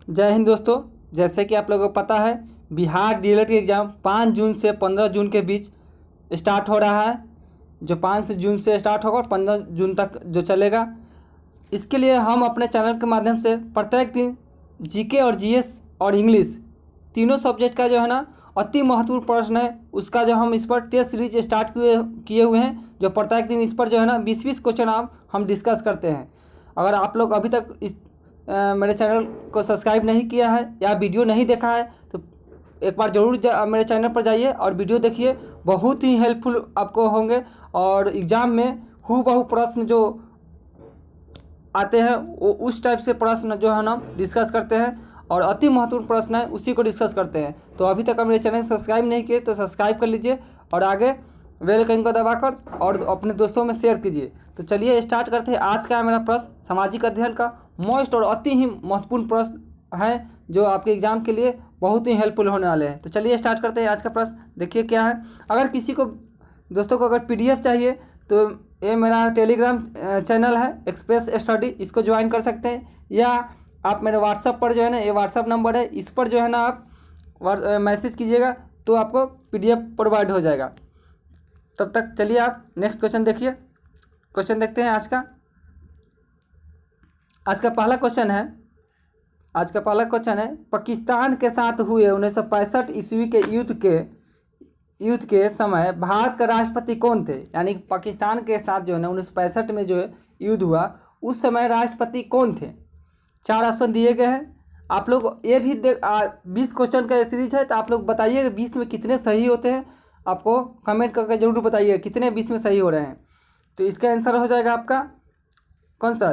जय हिंद दोस्तों। जैसे कि आप लोगों को पता है, बिहार डीएलएड के एग्ज़ाम 5 जून से 15 जून के बीच स्टार्ट हो रहा है। जो 5 जून से स्टार्ट होगा और 15 जून तक जो चलेगा। इसके लिए हम अपने चैनल के माध्यम से प्रत्येक दिन जीके और जीएस और इंग्लिश तीनों सब्जेक्ट का जो है ना अति महत्वपूर्ण प्रश्न है, उसका जो हम इस पर टेस्ट सीरीज स्टार्ट किए हुए हैं। जो प्रत्येक दिन इस पर जो है ना 20-20 क्वेश्चन हम डिस्कस करते हैं। अगर आप लोग अभी तक इस मेरे चैनल को सब्सक्राइब नहीं किया है या वीडियो नहीं देखा है तो एक बार ज़रूर मेरे चैनल पर जाइए और वीडियो देखिए। बहुत ही हेल्पफुल आपको होंगे और एग्ज़ाम में हूबहू प्रश्न जो आते हैं वो उस टाइप से प्रश्न जो है ना डिस्कस करते हैं और अति महत्वपूर्ण प्रश्न है उसी को डिस्कस करते हैं। तो अभी तक मेरे चैनल सब्सक्राइब नहीं किए तो सब्सक्राइब कर लीजिए और आगे बेल आइकन को दबाकर और अपने दोस्तों में शेयर कीजिए। तो चलिए स्टार्ट करते हैं। आज का मेरा प्रश्न सामाजिक अध्ययन का मोस्ट और अति ही महत्वपूर्ण प्रश्न है जो आपके एग्जाम के लिए बहुत ही हेल्पफुल होने वाले हैं। तो चलिए स्टार्ट करते हैं। आज का प्रश्न देखिए क्या है। अगर किसी को दोस्तों को अगर पीडीएफ चाहिए तो ये मेरा टेलीग्राम चैनल है एक्सप्रेस स्टडी, इसको ज्वाइन कर सकते हैं। या आप मेरे व्हाट्सअप पर जो है ना, ये व्हाट्सअप नंबर है, इस पर जो है ना आप मैसेज कीजिएगा तो आपको पीडीएफ प्रोवाइड हो जाएगा। तब तक चलिए आप नेक्स्ट क्वेश्चन देखिए। क्वेश्चन देखते हैं आज का पहला क्वेश्चन है। पाकिस्तान के साथ हुए 1965 ईस्वी के युद्ध के समय भारत का राष्ट्रपति कौन थे। यानी पाकिस्तान के साथ जो है ना 1965 में जो युद्ध हुआ उस समय राष्ट्रपति कौन थे। 4 ऑप्शन दिए गए हैं। आप लोग ये भी 20 क्वेश्चन का सीरीज है तो आप लोग बताइए 20 में कितने सही होते हैं। आपको कमेंट करके जरूर बताइए कितने 20 में सही हो रहे हैं। तो इसका आंसर हो जाएगा आपका कौन सा,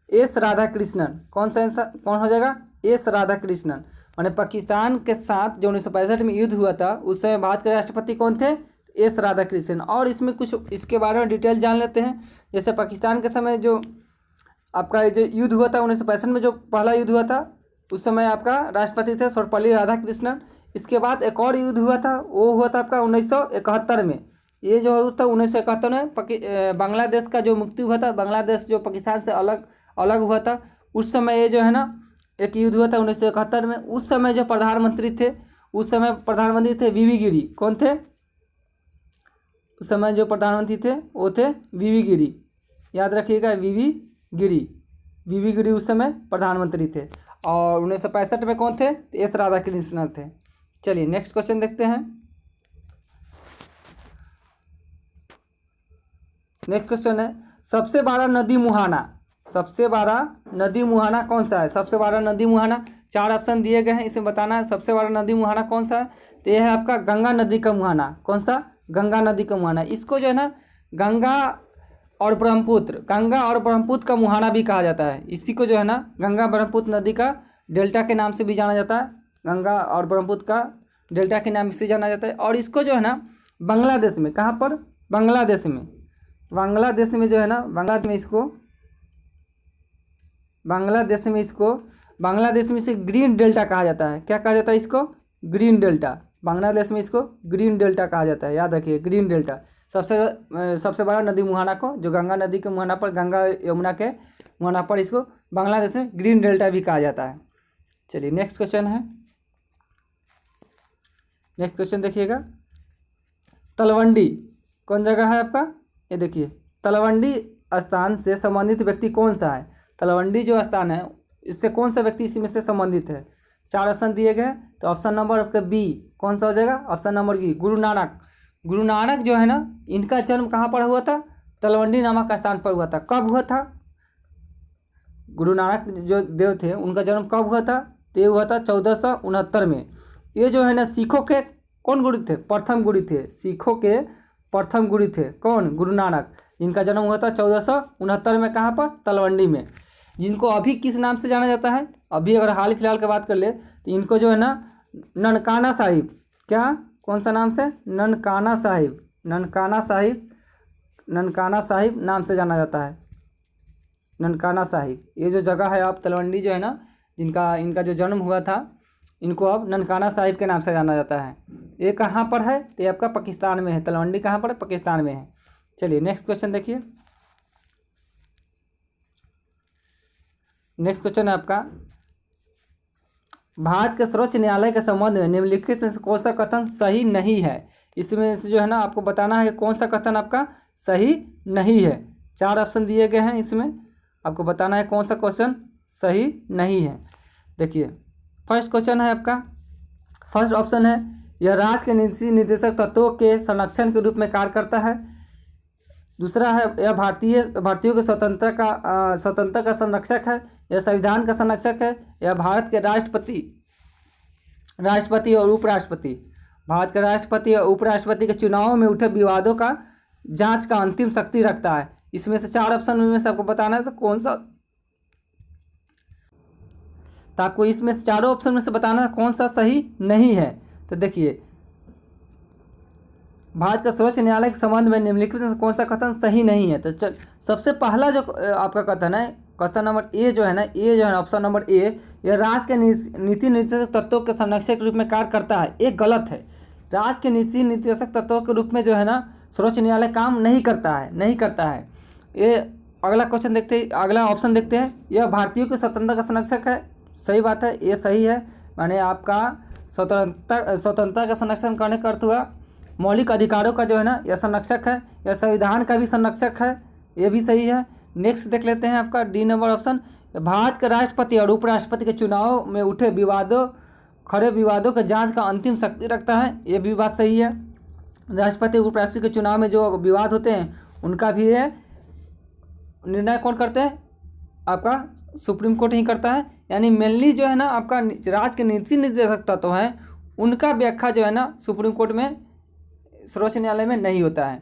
एस राधाकृष्णन। कौन सा आंसर कौन हो जाएगा, एस राधाकृष्णन। माने पाकिस्तान के साथ जो 1965 में युद्ध हुआ था उस समय भारत के राष्ट्रपति कौन थे, एस राधाकृष्णन। और इसमें कुछ इसके बारे में डिटेल जान लेते हैं। जैसे पाकिस्तान के समय जो आपका जो युद्ध हुआ था 1965 में जो पहला युद्ध हुआ था उस समय आपका राष्ट्रपति थे सर्वपल्ली राधाकृष्णन। इसके बाद एक और युद्ध हुआ था, वो हुआ था आपका 1971 में। ये जो हुआ था 1971 में बांग्लादेश का जो मुक्ति हुआ था, बांग्लादेश जो पाकिस्तान से अलग हुआ था उस समय ये जो है ना एक युद्ध हुआ था 1971 में। उस समय जो प्रधानमंत्री थे वीवी गिरी। कौन थे उस समय जो प्रधानमंत्री थे, वो थे वीवी गिरी। याद रखिएगा वीवी गिरी उस समय प्रधानमंत्री थे। और 1965 में कौन थे, एस राधाकृष्णन थे। चलिए नेक्स्ट क्वेश्चन देखते हैं। नेक्स्ट क्वेश्चन है सबसे बड़ा नदी मुहाना कौन सा है। सबसे बड़ा नदी मुहाना 4 ऑप्शन दिए गए हैं, इसमें बताना है सबसे बड़ा नदी मुहाना कौन सा है। तो यह है आपका गंगा नदी का मुहाना। कौन सा, गंगा नदी का मुहाना। इसको जो है ना गंगा और ब्रह्मपुत्र का मुहाना भी कहा जाता है। इसी को जो है ना गंगा ब्रह्मपुत्र नदी का डेल्टा के नाम से भी जाना जाता है। गंगा और ब्रह्मपुत्र का डेल्टा के नाम से जाना जाता है। और इसको जो है ना बांग्लादेश में, कहाँ पर, बांग्लादेश में जो है ना बांग्लादेश में इसे ग्रीन डेल्टा कहा जाता है। क्या कहा जाता है इसको, ग्रीन डेल्टा। बांग्लादेश में इसको ग्रीन डेल्टा कहा जाता है। याद रखिए ग्रीन डेल्टा। सबसे बड़ा नदी मुहाना को, जो गंगा नदी के मुहाना पर, गंगा यमुना के मुहाना पर, इसको बांग्लादेश में ग्रीन डेल्टा भी कहा जाता है। चलिए नेक्स्ट क्वेश्चन है। नेक्स्ट क्वेश्चन देखिएगा। तलवंडी कौन जगह है आपका, ये देखिए तलवंडी स्थान से संबंधित व्यक्ति कौन सा है। तलवंडी जो स्थान है इससे कौन सा व्यक्ति इसमें से संबंधित है। 4 ऑप्शन दिए गए। तो ऑप्शन नंबर आपका बी कौन सा हो जाएगा, option number B Guru Nanak जो है ना इनका जन्म कहाँ पर हुआ था, तलवंडी नामक स्थान पर हुआ था। कब हुआ था, गुरु नानक जो देव थे उनका जन्म कब हुआ था, तो ये हुआ था 1469 में। ये जो है ना सिखों के कौन गुरु थे, प्रथम गुरु थे। सिखों के प्रथम गुरु थे कौन, गुरु नानक। इनका जन्म हुआ था 1469 में। कहाँ पर, तलवंडी में। जिनको अभी किस नाम से जाना जाता है, अभी अगर हाल फिलहाल की बात कर ले तो इनको जो है ना ननकाना साहिब, क्या, कौन सा नाम से, ननकाना साहिब नाम से जाना जाता है। ननकाना साहिब ये जो जगह है आप तलवंडी जो है ना इनका जो जन्म हुआ था इनको अब ननकाना साहिब के नाम से जाना जाता है। ये कहाँ पर है, तो ये आपका पाकिस्तान में है। तलवंडी कहाँ पर है, पाकिस्तान में है। चलिए नेक्स्ट क्वेश्चन देखिए। नेक्स्ट क्वेश्चन है आपका भारत के सर्वोच्च न्यायालय के संबंध में निम्नलिखित में से कौन सा कथन सही नहीं है। इसमें से जो है ना आपको बताना है कि कौन सा कथन आपका सही नहीं है। 4 ऑप्शन दिए गए हैं, इसमें आपको बताना है कौन सा क्वेश्चन सही नहीं है। देखिए फर्स्ट क्वेश्चन है आपका, फर्स्ट ऑप्शन है यह राज्य के नीति निर्देशक तत्वों के संरक्षण के रूप में कार्य करता है। दूसरा है यह भारतीयों की स्वतंत्रता का संरक्षक है, यह संविधान का संरक्षक है, यह भारत के राष्ट्रपति और उपराष्ट्रपति भारत के राष्ट्रपति और उपराष्ट्रपति के चुनावों में उठे विवादों का जांच का अंतिम शक्ति रखता है। इसमें से 4 ऑप्शन में से आपको बताना है तो कौन सा, तो आपको इसमें से चारों ऑप्शन में से बताना है कौन सा सही नहीं है। तो देखिए भारत का सर्वोच्च न्यायालय के संबंध में निम्नलिखित में से कौन सा कथन सही नहीं है। तो सबसे पहला जो आपका कथन है, क्वेश्चन नंबर ए जो है ना, ए जो है ना ऑप्शन नंबर ए, यह राज्य के नीति निर्देशक तत्वों के संरक्षक के रूप में कार्य करता है, ये गलत है। राज्य के नीति निर्देशक तत्वों के रूप में जो है ना सर्वोच्च न्यायालय काम नहीं करता है। ये अगला क्वेश्चन देखते हैं, अगला ऑप्शन देखते हैं, यह भारतीयों की स्वतंत्रता का संरक्षक है, सही बात है, ये सही है। माने आपका स्वतंत्रता का संरक्षण करने का अर्थ हुआ मौलिक अधिकारों का जो है ना यह संरक्षक है, यह संविधान का भी संरक्षक है, ये भी सही है। नेक्स्ट देख लेते हैं आपका डी नंबर ऑप्शन, भारत के राष्ट्रपति और उपराष्ट्रपति के चुनाव में उठे खड़े विवादों के जांच का अंतिम शक्ति रखता है, ये भी बात सही है। राष्ट्रपति उपराष्ट्रपति के चुनाव में जो विवाद होते हैं उनका भी ये निर्णय कौन करते हैं, आपका सुप्रीम कोर्ट ही करता है। यानी मेनली जो है ना आपका राज्य के नीति निर्देशक तत्व हैं उनका व्याख्या जो है ना सुप्रीम कोर्ट में सर्वोच्च न्यायालय में नहीं होता है।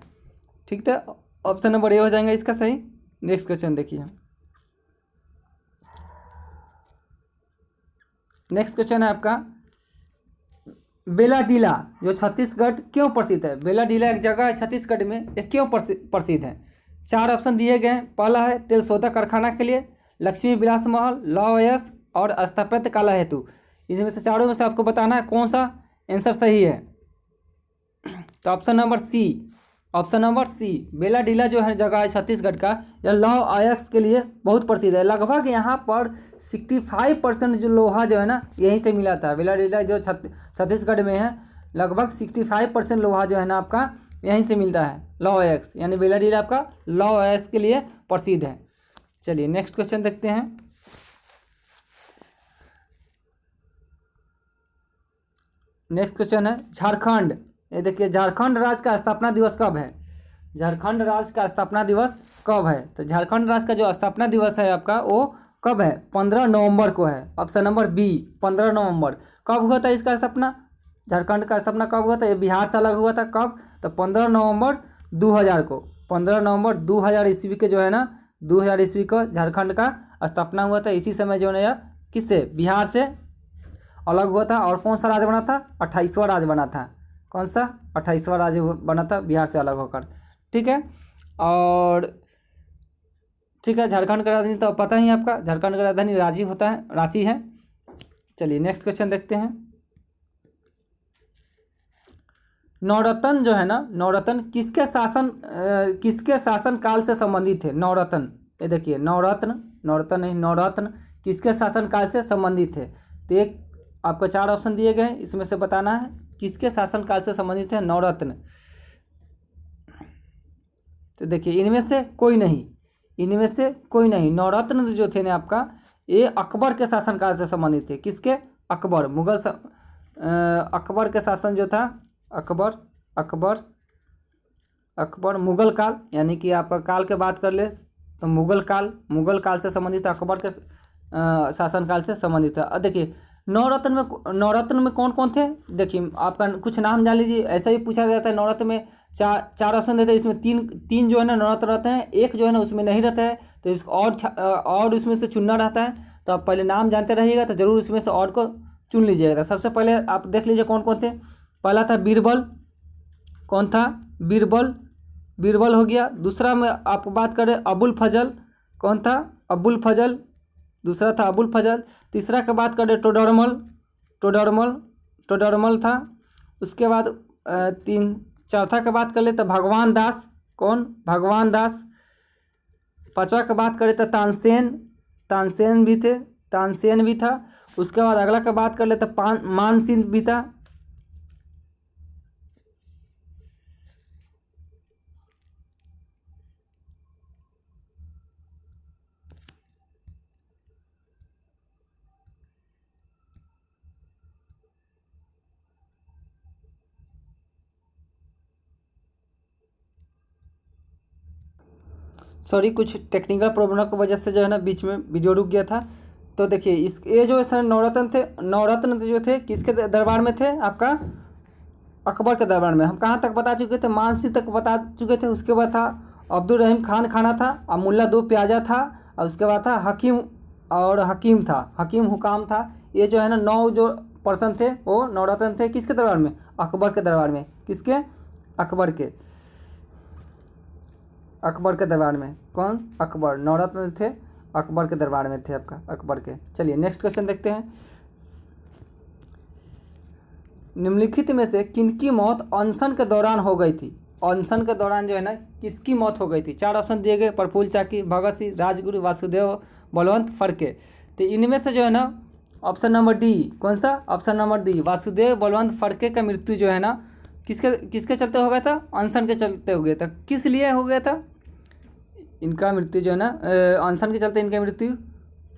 ठीक है, ऑप्शन नंबर ए हो जाएगा इसका सही। नेक्स्ट क्वेश्चन देखिए, नेक्स्ट क्वेश्चन है आपका, बेलाडीला जो छत्तीसगढ़ क्यों प्रसिद्ध है। बेलाडीला एक जगह है छत्तीसगढ़ में, ये क्यों प्रसिद्ध है। 4 ऑप्शन दिए गए हैं। पहला है तेल सोदा कारखाना के लिए, लक्ष्मी विलास महल, लौह अयस्क और स्थापत्य कला हेतु। इसमें से चारों में से आपको बताना है कौन सा आंसर सही है। तो ऑप्शन नंबर सी बेलाडीला जो है जगह है छत्तीसगढ़ का, यह लौह अयस्क के लिए बहुत प्रसिद्ध है। लगभग यहाँ पर 65% जो लोहा जो है ना यहीं से मिला था। बेलाडीला जो छत्तीसगढ़ में है लगभग 65% लोहा जो है ना आपका यहीं से मिलता है, लौह अयस्क, यानी बेलाडीला आपका लौह अयस्क के लिए प्रसिद्ध है। चलिए नेक्स्ट क्वेश्चन देखते हैं। नेक्स्ट क्वेश्चन है झारखंड, ये देखिए झारखंड राज्य का स्थापना दिवस कब है। झारखंड राज्य का स्थापना दिवस कब है। तो झारखंड राज्य का जो स्थापना दिवस है आपका वो कब है, 15 नवंबर को है। ऑप्शन नंबर बी 15 नवंबर। कब हुआ था इसका स्थापना, झारखंड का स्थापना कब हुआ था, ये बिहार से अलग हुआ था। कब, तो 15 नवंबर 2000 को, 15 नवंबर 2000 ईस्वी के जो है ना 2000 ईस्वी को झारखंड का स्थापना हुआ था। इसी समय जो है किससे, बिहार से अलग हुआ था। और कौन सा राज्य बना था, 28वां राज्य बना था। कौन सा, 28वां राज्य बना था बिहार से अलग होकर। ठीक है, और ठीक है, झारखंड का राजधानी तो पता ही है आपका, झारखंड का राजधानी रांची है। चलिए नेक्स्ट क्वेश्चन देखते हैं। नवरत्न जो है ना, नवरत्न किसके शासन काल से संबंधित है। नवरत्न, ये देखिए नवरत्न किसके शासन काल से संबंधित है। तो एक आपको 4 ऑप्शन दिए गए हैं, इसमें से बताना है किसके शासन काल से संबंधित है नवरत्न। तो देखिए इनमें से कोई नहीं। नवरत्न जो थे ना आपका ये अकबर के शासन काल से संबंधित थे। किसके, अकबर, अकबर के शासन जो था, अकबर मुगल काल, यानी कि आपका काल के बात कर ले तो मुगल काल से संबंधित अकबर के शासन काल से संबंधित है। अब देखिए नवरत्न में कौन कौन थे, देखिए आपका कुछ नाम जान लीजिए। ऐसा ही पूछा जाता है। नवरत्न में चार ऑप्शन देते हैं, इसमें तीन जो है ना नवरत्न रहते हैं, एक जो है ना उसमें नहीं रहता है। तो इसको और उसमें से चुनना रहता है। तो आप पहले नाम जानते रहिएगा तो जरूर उसमें से और को चुन लीजिएगा। सबसे पहले आप देख लीजिए कौन कौन थे। पहला था बीरबल, कौन था, बीरबल हो गया। दूसरा में आप बात करें अबुल फजल, कौन था, अबुल फजल, दूसरा था अबुल फजल। तीसरा का बात करें टोडरमल था। उसके बाद चौथा का बात कर ले तो भगवान दास, कौन, भगवान दास। पांचवा का बात करें तो तानसेन भी था। उसके बाद अगला का बात कर लेते मानसिक बीता। सॉरी, कुछ टेक्निकल प्रॉब्लम की वजह से जो है ना बीच में वीडियो रुक गया था। तो देखिए इस ये जो सारे नवरत्न थे, नवरत्न जो थे किसके दरबार में थे? आपका अकबर के दरबार में। हम कहाँ तक बता चुके थे? मानसिंह तक बता चुके थे। उसके बाद था अब्दुल रहीम खान खाना था, और मुल्ला दो प्याजा था, और उसके बाद था हकीम और हकीम था, हकीम हुकाम था। ये जो है ना 9 जो पर्सन थे वो नवरत्न थे किसके दरबार में? अकबर के दरबार में। किसके? अकबर के, अकबर के दरबार में। कौन? अकबर। नवरत्न थे अकबर के दरबार में थे, आपका अकबर के। चलिए नेक्स्ट क्वेश्चन देखते हैं। निम्नलिखित में से किनकी मौत अनशन के दौरान हो गई थी? अनशन के दौरान जो है ना किसकी मौत हो गई थी? 4 ऑप्शन दिए गए, प्रफुल्ल चाकी, भगत सिंह, राजगुरु, वासुदेव, बलवंत फड़के। तो इनमें से जो है ना ऑप्शन नंबर डी, कौन सा? Option number D, Vasudev Balwant Phadke का मृत्यु जो है ना किसके किसके चलते हो गया था? अनशन के चलते हो गया था। किस लिए हो गया था इनका मृत्यु जो है ना? अनशन के चलते इनका मृत्यु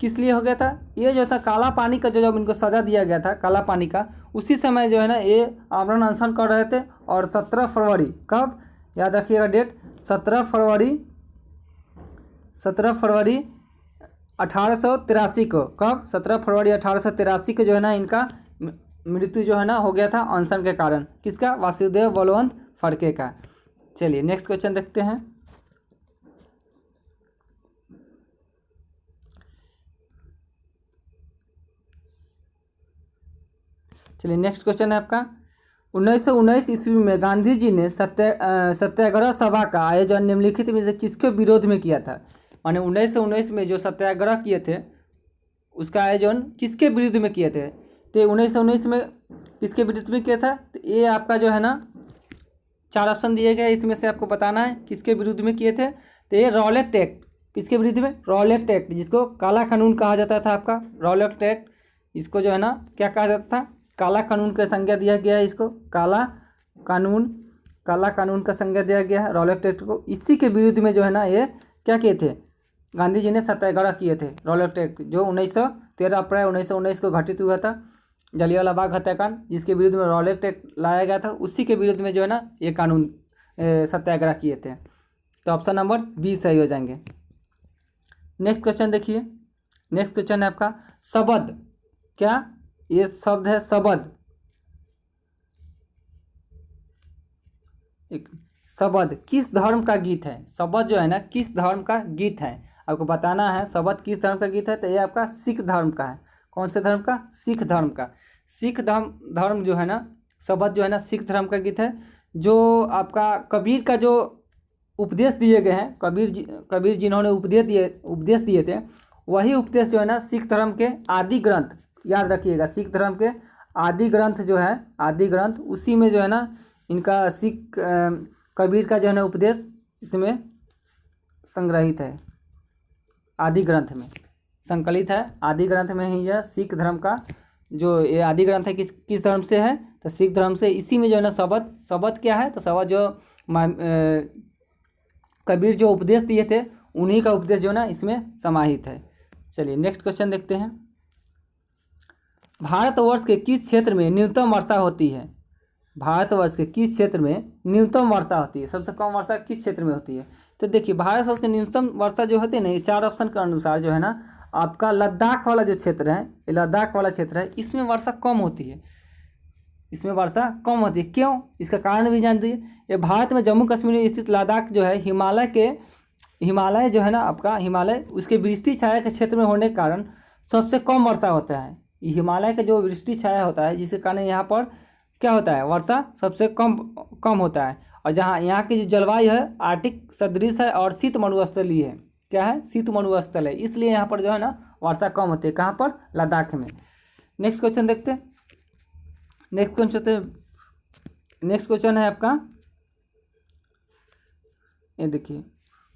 किस लिए हो गया था? ये जो था काला पानी का जो जब इनको सज़ा दिया गया था काला पानी का, उसी समय जो है ना ये आमरण अनशन कर रहे थे। और 17 फरवरी, कब? याद रखिएगा डेट, 17 फरवरी 1883 को। कब? 17 फरवरी 1883 को जो है ना इनका मृत्यु जो है ना हो गया था अनशन के कारण। किसका? वासुदेव बलवंत फड़के का। चलिए नेक्स्ट क्वेश्चन देखते हैं। चलिए नेक्स्ट क्वेश्चन है आपका 1919 ईस्वी में गांधी जी ने सत्याग्रह सभा का आयोजन निम्नलिखित में से किसके विरोध में किया था? माने 1919 में जो सत्याग्रह किए थे उसका आयोजन किसके विरुद्ध में किए थे? तो 1919 में किसके विरुद्ध में किया था? तो ये आपका जो है ना 4 ऑप्शन दिए गए, इसमें से आपको बताना है किसके विरुद्ध में किए थे। तो ये रॉलेट एक्ट, किसके विरुद्ध में? रॉलेट एक्ट, जिसको काला कानून कहा जाता था आपका। रॉलेट एक्ट, इसको जो है ना क्या कहा जाता था? काला कानून का संज्ञा दिया गया है इसको। काला कानून का संज्ञा दिया गया है रॉलेट एक्ट को। इसी के विरुद्ध में जो है ना ये क्या किए थे? गांधी जी ने सत्याग्रह किए थे। रॉलेट एक्ट जो 13 अप्रैल 1919 को घटित हुआ था, जलियांवाला बाग हत्याकांड, जिसके विरुद्ध में रॉलेट एक्ट लाया गया था, उसी के विरुद्ध में जो है ना ये कानून सत्याग्रह किए थे। तो ऑप्शन नंबर बी सही हो जाएंगे। नेक्स्ट क्वेश्चन देखिए। नेक्स्ट क्वेश्चन है आपका शबद। क्या? ये शब्द है शबद। एक शबद किस धर्म का गीत है? शबद जो है ना किस धर्म का गीत है आपको बताना है। शबद किस धर्म का गीत है? तो ये आपका सिख धर्म का है। कौन से धर्म का? सिख धर्म का। सिख धर्म जो है ना शबद जो है ना सिख धर्म का गीत है। जो आपका कबीर का जो उपदेश दिए गए हैं, कबीर जिन्होंने उपदेश दिए थे, वही उपदेश जो है ना सिख धर्म के आदि ग्रंथ, याद रखिएगा, सिख धर्म के आदि ग्रंथ जो है, आदि ग्रंथ, उसी में जो है ना इनका सिख कबीर का जो है ना उपदेश इसमें संग्रहित है, आदि ग्रंथ में संकलित है। आदि ग्रंथ में ही यह सिख धर्म का जो ये आदि ग्रंथ है किस धर्म से है? तो सिख धर्म से। इसी में जो है ना शबद क्या है? तो शबद जो कबीर जो उपदेश दिए थे उन्हीं का उपदेश जो है ना इसमें समाहित है। चलिए नेक्स्ट क्वेश्चन देखते हैं। भारतवर्ष के किस क्षेत्र में न्यूनतम वर्षा होती है? भारतवर्ष के किस क्षेत्र में न्यूनतम वर्षा होती है? सबसे कम वर्षा किस क्षेत्र में होती है? तो देखिए भारतवर्ष के न्यूनतम वर्षा जो होती है ना, ये 4 ऑप्शन के अनुसार जो है ना आपका लद्दाख वाला जो क्षेत्र है, ये लद्दाख वाला क्षेत्र है, इसमें वर्षा कम होती है। इसमें वर्षा कम होती है। क्यों? इसका कारण भी जान दीजिए। ये भारत में जम्मू कश्मीर में स्थित लद्दाख जो है हिमालय जो है ना आपका हिमालय, उसके वृष्टि छाया के क्षेत्र में होने के कारण सबसे कम वर्षा होता है। हिमालय का जो वृष्टि छाया होता है जिसके कारण यहाँ पर क्या होता है? वर्षा सबसे कम होता है। और जहाँ यहाँ की जो जलवायु है आर्टिक सदृश है और शीत मरुस्थलीय है। क्या है? शीत मरुस्थल है, इसलिए यहाँ पर जो है ना वर्षा कम होती है। कहाँ पर? लद्दाख में। नेक्स्ट क्वेश्चन देखते हैं। नेक्स्ट क्वेश्चन है आपका, ये देखिए,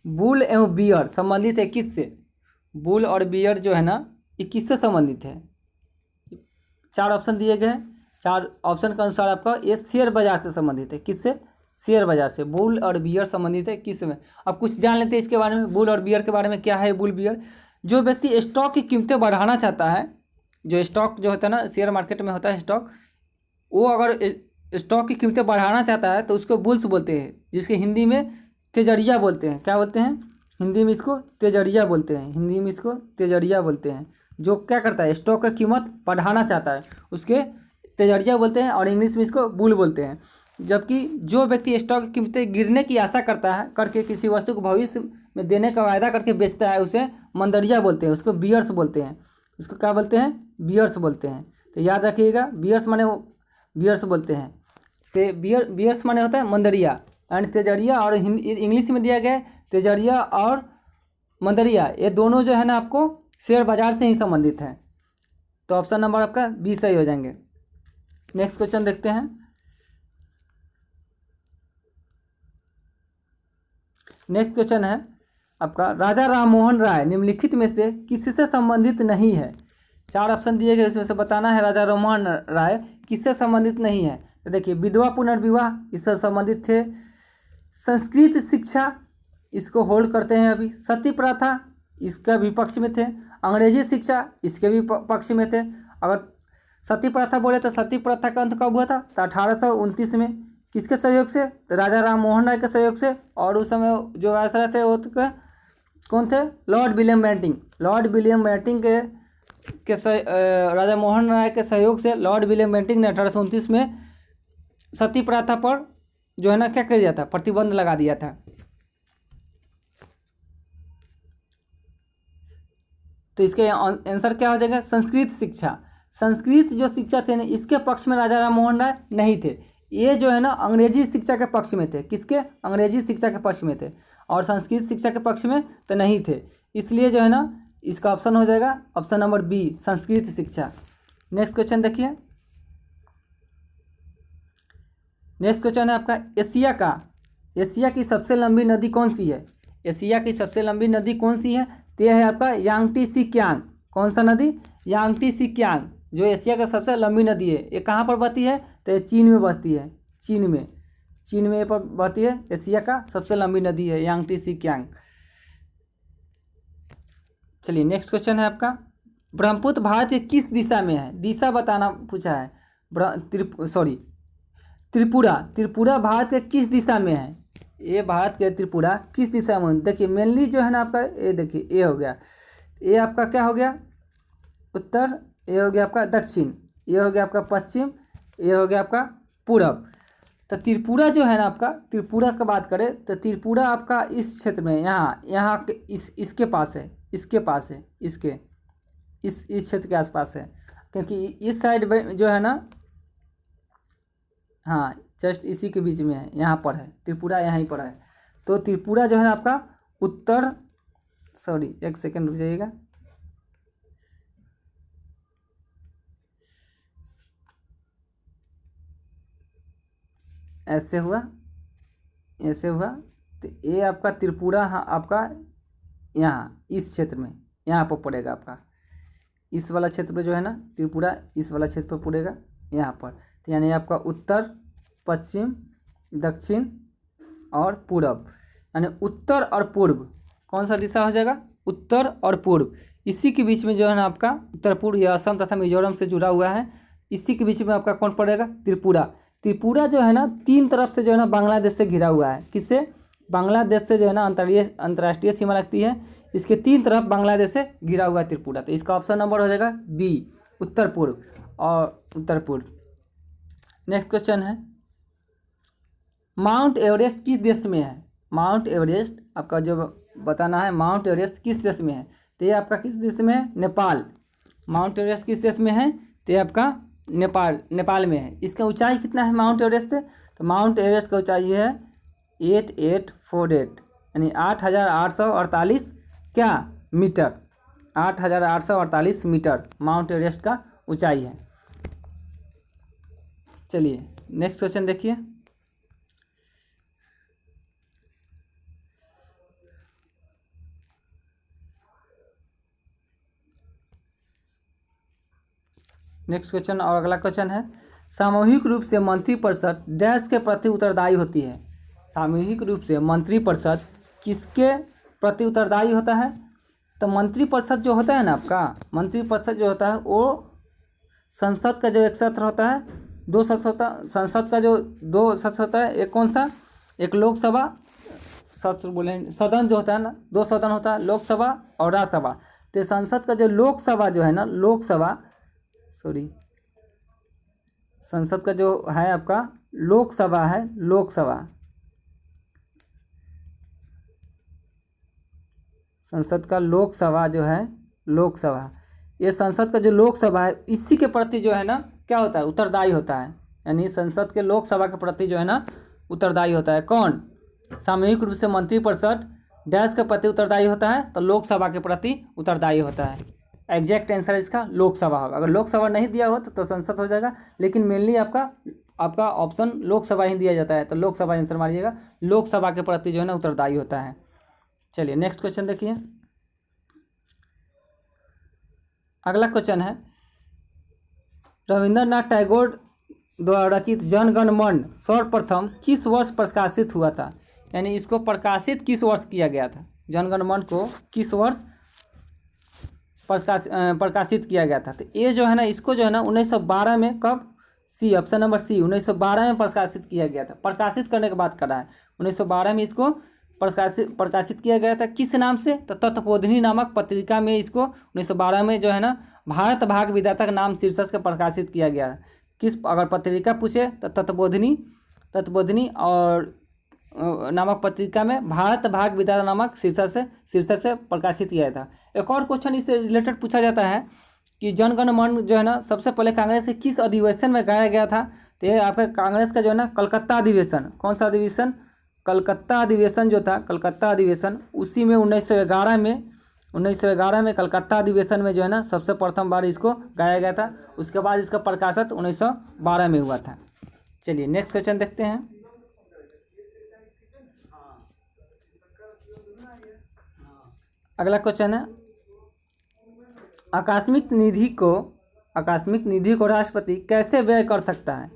बुल एवं बियर संबंधित है किससे? बुल और बियर जो है ना ये किससे संबंधित है? 4 ऑप्शन दिए गए हैं। 4 ऑप्शन के अनुसार आपका ये शेयर बाजार से संबंधित है। किससे? शेयर बाजार से। बुल और बियर संबंधित है किस में? अब कुछ जान लेते हैं इसके बारे में, बुल और बियर के बारे में। क्या है बुल बियर? जो व्यक्ति स्टॉक की कीमतें बढ़ाना चाहता है, जो स्टॉक जो होता है ना, शेयर मार्केट में होता है स्टॉक, वो अगर स्टॉक की कीमतें बढ़ाना चाहता है तो उसको बुल्स बोलते हैं, जिसके हिंदी में तेजड़िया बोलते हैं। क्या बोलते हैं? हिंदी में इसको तेजड़िया बोलते हैं। हिंदी में इसको तेजड़िया बोलते हैं। जो क्या करता है, स्टॉक का कीमत बढ़ाना चाहता है, उसके तेजड़िया बोलते हैं, और इंग्लिश में इसको बुल बोलते हैं। जबकि जो व्यक्ति स्टॉक की कीमतें गिरने की आशा करता है, करके किसी वस्तु को भविष्य में देने का वायदा करके बेचता है, उसे मंदरिया बोलते हैं, उसको बियर्स बोलते हैं। उसको क्या बोलते हैं? बियर्स बोलते हैं। तो याद रखिएगा, बियर्स माने बियर्स बोलते हैं। तो बियर्स माने होता है मंदरिया एंड तेजड़िया, और हिंदी इंग्लिश में दिया गया है तेजड़िया और मंदरिया। ये दोनों जो है ना आपको शेयर बाजार से ही संबंधित हैं। तो ऑप्शन नंबर आपका बी सही हो जाएंगे। नेक्स्ट क्वेश्चन देखते हैं। नेक्स्ट क्वेश्चन है आपका, राजा राम मोहन राय निम्नलिखित में से किससे संबंधित नहीं है? 4 ऑप्शन दिए गए, इसमें से बताना है राजा राम मोहन राय किससे संबंधित नहीं है। तो देखिए, विधवा पुनर्विवाह इससे संबंधित थे। संस्कृत शिक्षा इसको होल्ड करते हैं अभी। सती प्रथा इसका विपक्ष में थे। अंग्रेजी शिक्षा इसके भी पक्ष में थे। अगर सती प्रथा बोले तो सती प्रथा का अंत कब हुआ था? तो 1829 में। किसके सहयोग से? तो राजा राम मोहन राय के सहयोग से। और उस समय जो वायसराय थे वो कौन थे? Lord William Bentinck. Lord William Bentinck के राजा मोहन राय के सहयोग से लॉर्ड विलियम बेंटिंग ने 1829 में सती प्रथा पर जो है ना क्या कर दिया था? प्रतिबंध लगा दिया था। तो इसके आंसर क्या हो जाएगा? संस्कृत शिक्षा। संस्कृत जो शिक्षा थे ना, इसके पक्ष में राजा राम मोहन राय नहीं थे। ये जो है ना अंग्रेजी शिक्षा के पक्ष में थे। किसके? अंग्रेजी शिक्षा के पक्ष में थे, और संस्कृत शिक्षा के पक्ष में तो नहीं थे। इसलिए जो है ना इसका ऑप्शन हो जाएगा ऑप्शन नंबर बी, संस्कृत शिक्षा। नेक्स्ट क्वेश्चन देखिए। नेक्स्ट क्वेश्चन है आपका, एशिया की सबसे लंबी नदी कौन सी है? एशिया की सबसे लंबी नदी कौन सी है? तो यह है आपका यांगटी सी कियांग। कौन सा नदी? यांगटी सी कियांग, जो एशिया का सबसे लंबी नदी है। ये कहाँ पर बहती है? तो ये चीन में बहती है। चीन में पर बहती है। एशिया का सबसे लंबी नदी है यांगटी सी कियांग। चलिए, नेक्स्ट क्वेश्चन है आपका, ब्रह्मपुत्र भारत के किस दिशा में है? दिशा बताना पूछा है। त्रिपुरा भारत के किस दिशा में है? ये भारत के त्रिपुरा किस दिशा में? देखिए, मेनली जो है ना आपका, ये देखिए, ये हो गया, ये आपका क्या हो गया? उत्तर। ये हो गया आपका दक्षिण। ये हो गया आपका पश्चिम। ये हो गया आपका पूरब। तो त्रिपुरा जो है ना आपका, त्रिपुरा की बात करें तो त्रिपुरा आपका इस क्षेत्र में, यहाँ के इसके पास है। इसके पास है, इस क्षेत्र के आसपास है, क्योंकि इस साइड जो है ना, हाँ, जस्ट इसी के बीच में है, यहाँ पर है त्रिपुरा, यहीं पर है। तो त्रिपुरा जो है ना आपका उत्तर, सॉरी एक सेकेंड रुक जाइएगा, ऐसे हुआ, ऐसे हुआ। तो ये आपका त्रिपुरा, हाँ, आपका यहाँ इस क्षेत्र में, यहाँ पर पड़ेगा आपका, इस वाला क्षेत्र पर जो है ना त्रिपुरा, इस वाला क्षेत्र पर पड़ेगा यहाँ पर। तो यानी आपका उत्तर, पश्चिम, दक्षिण और पूरब, यानी उत्तर और पूर्व कौन सा दिशा हो जाएगा? उत्तर और पूर्व। इसी के बीच में जो है ना आपका उत्तर पूर्व, यह असम तथा मिजोरम से जुड़ा हुआ है। इसी के बीच में आपका कौन पड़ेगा? त्रिपुरा। त्रिपुरा जो है ना 3 तरफ से जो है ना बांग्लादेश से घिरा हुआ है। किससे? बांग्लादेश से जो है ना अंतर्राष्ट्रीय सीमा लगती है। इसके 3 तरफ बांग्लादेश से घिरा हुआ है त्रिपुरा। तो इसका ऑप्शन नंबर हो जाएगा बी, उत्तर पूर्व और उत्तर पूर्व। नेक्स्ट क्वेश्चन है, माउंट एवरेस्ट किस देश में है? माउंट एवरेस्ट आपका जो बताना है, माउंट एवरेस्ट किस देश में है? तो ये आपका किस देश में है? नेपाल। माउंट एवरेस्ट किस देश में है? तो ये आपका नेपाल में है। इसका ऊंचाई कितना है माउंट एवरेस्ट से? तो माउंट एवरेस्ट का ऊंचाई है 8848, यानी 8848 क्या मीटर? 8848 मीटर माउंट एवरेस्ट का ऊंचाई है। चलिए, नेक्स्ट क्वेश्चन देखिए। नेक्स्ट क्वेश्चन और अगला क्वेश्चन है, सामूहिक रूप से मंत्रिपरिषद डैश के प्रति उत्तरदायी होती है। सामूहिक रूप से मंत्रिपरिषद किसके प्रति उत्तरदायी होता है? तो मंत्रिपरिषद जो होता है ना आपका, मंत्रिपरिषद जो होता है वो संसद का जो एक सत्र होता है, दो सत्र होता है, संसद का जो दो सत्र होता है, एक कौन सा, एक लोकसभा सत्र बोले, सदन जो होता है ना, दो सदन होता है, लोकसभा और राज्यसभा। तो संसद का जो लोकसभा जो है ना, संसद का जो है आपका लोकसभा है, संसद का लोकसभा जो है, ये संसद का जो लोकसभा है इसी के प्रति जो है ना क्या होता है, उत्तरदायी होता है। यानी संसद के लोकसभा के प्रति जो है ना उत्तरदायी होता है। कौन? सामूहिक रूप से मंत्रिपरिषद डैश के प्रति उत्तरदायी होता है, तो लोकसभा के प्रति उत्तरदायी होता है। एग्जैक्ट आंसर इसका लोकसभा होगा। अगर लोकसभा नहीं दिया हो तो संसद हो जाएगा, लेकिन मेनली आपका ऑप्शन लोकसभा ही दिया जाता है, तो लोकसभा आंसर मारिएगा। लोकसभा के प्रति जो है ना उत्तरदायी होता है। चलिए नेक्स्ट क्वेश्चन देखिए। अगला क्वेश्चन है, रविंद्रनाथ टैगोर द्वारा रचित जन गण मन सर्वप्रथम किस वर्ष प्रकाशित हुआ था? यानी इसको प्रकाशित किस वर्ष किया गया था? जन गण मन को किस वर्ष प्रकाशित किया गया था? तो ये जो है ना, इसको जो है ना 1912 में, कब? सी, ऑप्शन नंबर सी, 1912 में प्रकाशित किया गया था। प्रकाशित करने की बात कर रहा है, 1912 में इसको प्रकाशित किया गया था। किस नाम से? तो तत्वबोधिनी नामक पत्रिका में इसको 1912 में जो है ना भारत भाग विधाता का नाम शीर्षक से प्रकाशित किया गया। किस, अगर पत्रिका पूछे तो तत्वबोधिनी और नामक पत्रिका में भारत भाग विधाता नामक शीर्षक से प्रकाशित किया था। एक और क्वेश्चन इससे रिलेटेड पूछा जाता है कि जन गण मन जो है ना सबसे पहले कांग्रेस के किस अधिवेशन में गाया गया था? तो ये आपका कांग्रेस का जो है ना कलकत्ता अधिवेशन, कौन सा अधिवेशन? कलकत्ता अधिवेशन जो था, कलकत्ता अधिवेशन, उसी में 1911 में कलकत्ता अधिवेशन में जो है ना सबसे प्रथम बार इसको गाया गया था। उसके बाद इसका प्रकाशित 1912 में हुआ था। चलिए नेक्स्ट क्वेश्चन देखते हैं। अगला क्वेश्चन है, आकस्मिक निधि को राष्ट्रपति कैसे व्यय कर सकता है?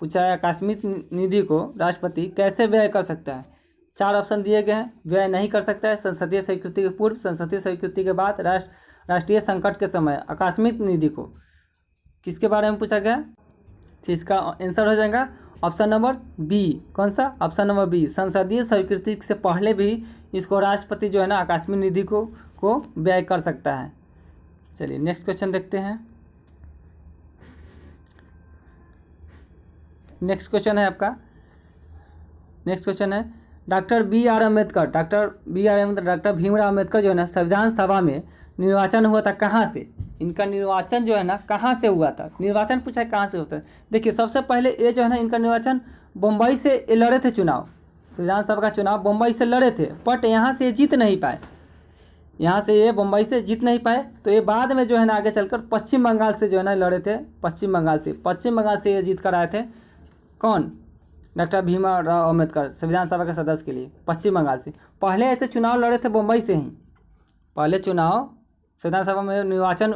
पूछा है, आकस्मिक निधि को राष्ट्रपति कैसे व्यय कर सकता है? 4 ऑप्शन दिए गए हैं। व्यय नहीं कर सकता है संसदीय स्वीकृति के पूर्व, संसदीय स्वीकृति के बाद, राष्ट्रीय संकट के समय। आकस्मिक निधि को किसके बारे में पूछा गया? तो इसका आंसर हो जाएगा ऑप्शन नंबर बी। कौन सा? ऑप्शन नंबर बी, संसदीय स्वीकृति से पहले भी इसको राष्ट्रपति जो है ना आकस्मिक निधि को व्यय कर सकता है। चलिए नेक्स्ट क्वेश्चन देखते हैं। नेक्स्ट क्वेश्चन है आपका, नेक्स्ट क्वेश्चन है, डॉक्टर भीमराव अम्बेडकर जो है ना संविधान सभा में निर्वाचन हुआ था कहाँ से? इनका निर्वाचन जो है ना कहाँ से हुआ था? निर्वाचन पूछा है कहाँ से होता है। देखिए सबसे पहले ये जो है ना इनका निर्वाचन बम्बई से ये लड़े थे चुनाव, संविधान सभा का चुनाव बम्बई से लड़े थे, बट यहाँ से जीत नहीं पाए, बम्बई से जीत नहीं पाए। तो ये बाद में जो है ना आगे चलकर पश्चिम बंगाल से जो है ना लड़े थे, पश्चिम बंगाल से ये जीत कर आए थे। कौन? डॉक्टर भीमराव अम्बेडकर संविधान सभा के सदस्य के लिए पश्चिम बंगाल से। पहले ऐसे चुनाव लड़े थे बम्बई से ही, पहले चुनाव संविधान सभा में निर्वाचन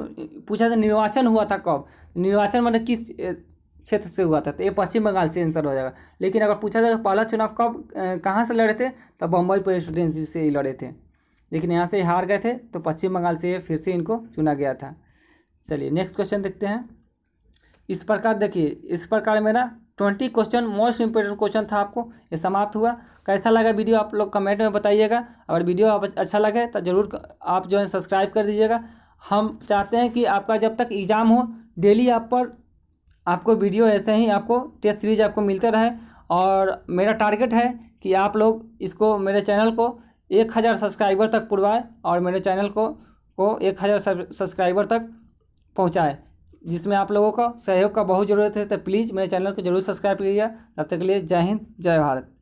पूछा था, निर्वाचन हुआ था कब? निर्वाचन मतलब किस क्षेत्र से हुआ था? तो ये पश्चिम बंगाल से आंसर हो जाएगा। लेकिन अगर पूछा जाए पहला चुनाव कब कहाँ से लड़े थे, तो बम्बई प्रेसिडेंसी से ही लड़े थे, लेकिन यहाँ से हार गए थे, तो पश्चिम बंगाल से फिर से इनको चुना गया था। चलिए नेक्स्ट क्वेश्चन देखते हैं। इस प्रकार देखिए, इस प्रकार मेरा 20 क्वेश्चन मोस्ट इंपोर्टेंट क्वेश्चन था, आपको ये समाप्त हुआ। कैसा लगा वीडियो आप लोग कमेंट में बताइएगा। अगर वीडियो आप अच्छा लगे तो ज़रूर आप जो है सब्सक्राइब कर दीजिएगा। हम चाहते हैं कि आपका जब तक एग्ज़ाम हो डेली आपको वीडियो ऐसे ही आपको टेस्ट सीरीज आपको मिलते रहे, और मेरा टारगेट है कि आप लोग इसको मेरे चैनल को 1000 सब्सक्राइबर तक पुरवाए और मेरे चैनल को 1000 सब्सक्राइबर तक पहुँचाए, जिसमें आप लोगों का सहयोग का बहुत ज़रूरत है। तो प्लीज़ मेरे चैनल को जरूर सब्सक्राइब कीजिएगा। तब तक के लिए जय हिंद, जय भारत।